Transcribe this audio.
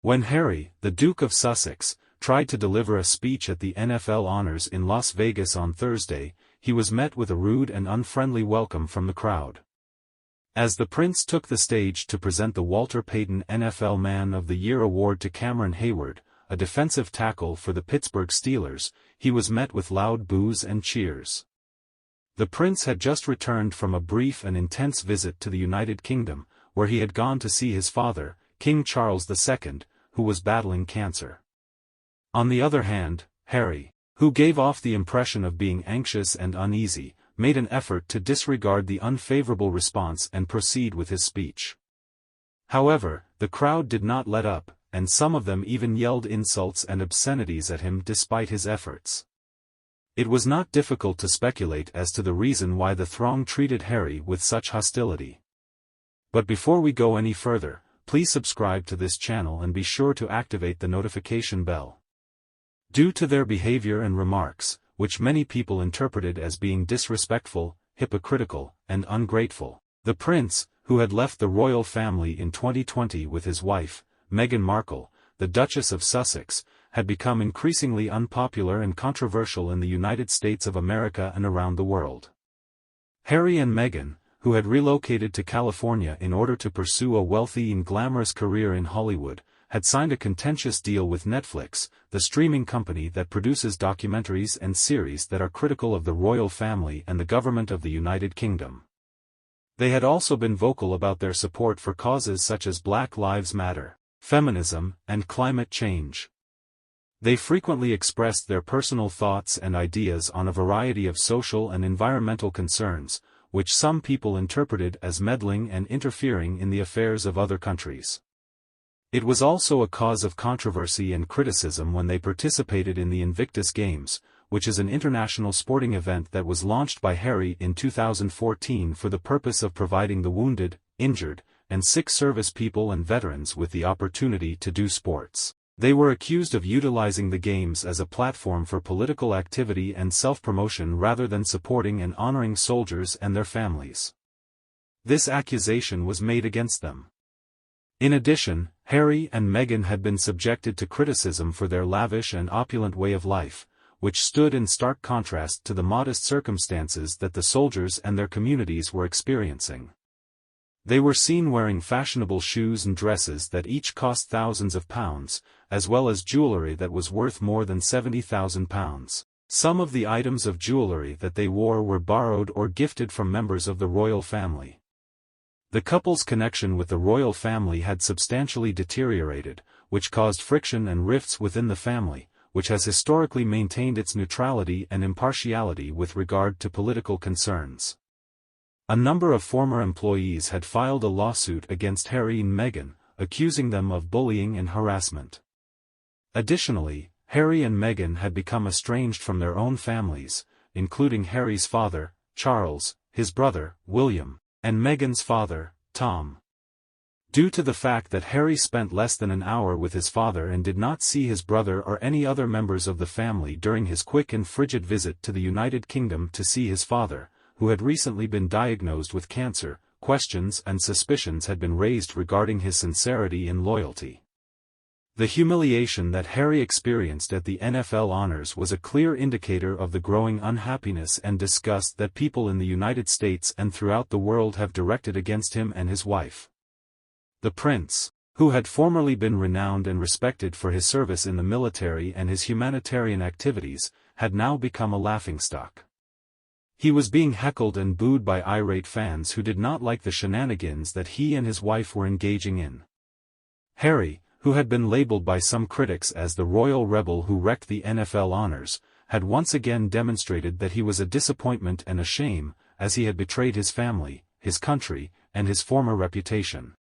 When Harry, the Duke of Sussex, tried to deliver a speech at the NFL Honors in Las Vegas on Thursday, he was met with a rude and unfriendly welcome from the crowd. As the Prince took the stage to present the Walter Payton NFL Man of the Year award to Cameron Hayward, a defensive tackle for the Pittsburgh Steelers, he was met with loud boos and cheers. The Prince had just returned from a brief and intense visit to the United Kingdom, where he had gone to see his father, King Charles II, who was battling cancer. On the other hand, Harry, who gave off the impression of being anxious and uneasy, made an effort to disregard the unfavorable response and proceed with his speech. However, the crowd did not let up, and some of them even yelled insults and obscenities at him despite his efforts. It was not difficult to speculate as to the reason why the throng treated Harry with such hostility. But before we go any further, please subscribe to this channel and be sure to activate the notification bell. Due to their behavior and remarks, which many people interpreted as being disrespectful, hypocritical, and ungrateful, the Prince, who had left the royal family in 2020 with his wife, Meghan Markle, the Duchess of Sussex, had become increasingly unpopular and controversial in the United States of America and around the world. Harry and Meghan, who had relocated to California in order to pursue a wealthy and glamorous career in Hollywood, had signed a contentious deal with Netflix, the streaming company that produces documentaries and series that are critical of the royal family and the government of the United Kingdom. They had also been vocal about their support for causes such as Black Lives Matter, feminism, and climate change. They frequently expressed their personal thoughts and ideas on a variety of social and environmental concerns, which some people interpreted as meddling and interfering in the affairs of other countries. It was also a cause of controversy and criticism when they participated in the Invictus Games, which is an international sporting event that was launched by Harry in 2014 for the purpose of providing the wounded, injured, and sick service people and veterans with the opportunity to do sports. They were accused of utilizing the Games as a platform for political activity and self-promotion rather than supporting and honoring soldiers and their families. This accusation was made against them. In addition, Harry and Meghan had been subjected to criticism for their lavish and opulent way of life, which stood in stark contrast to the modest circumstances that the soldiers and their communities were experiencing. They were seen wearing fashionable shoes and dresses that each cost thousands of pounds, as well as jewelry that was worth more than £70,000. Some of the items of jewelry that they wore were borrowed or gifted from members of the royal family. The couple's connection with the royal family had substantially deteriorated, which caused friction and rifts within the family, which has historically maintained its neutrality and impartiality with regard to political concerns. A number of former employees had filed a lawsuit against Harry and Meghan, accusing them of bullying and harassment. Additionally, Harry and Meghan had become estranged from their own families, including Harry's father, Charles, his brother, William, and Meghan's father, Tom. Due to the fact that Harry spent less than an hour with his father and did not see his brother or any other members of the family during his quick and frigid visit to the United Kingdom to see his father, who had recently been diagnosed with cancer, questions and suspicions had been raised regarding his sincerity and loyalty. The humiliation that Harry experienced at the NFL Honors was a clear indicator of the growing unhappiness and disgust that people in the United States and throughout the world have directed against him and his wife. The Prince, who had formerly been renowned and respected for his service in the military and his humanitarian activities, had now become a laughingstock. He was being heckled and booed by irate fans who did not like the shenanigans that he and his wife were engaging in. Harry, who had been labeled by some critics as the royal rebel who wrecked the NFL Honors, had once again demonstrated that he was a disappointment and a shame, as he had betrayed his family, his country, and his former reputation.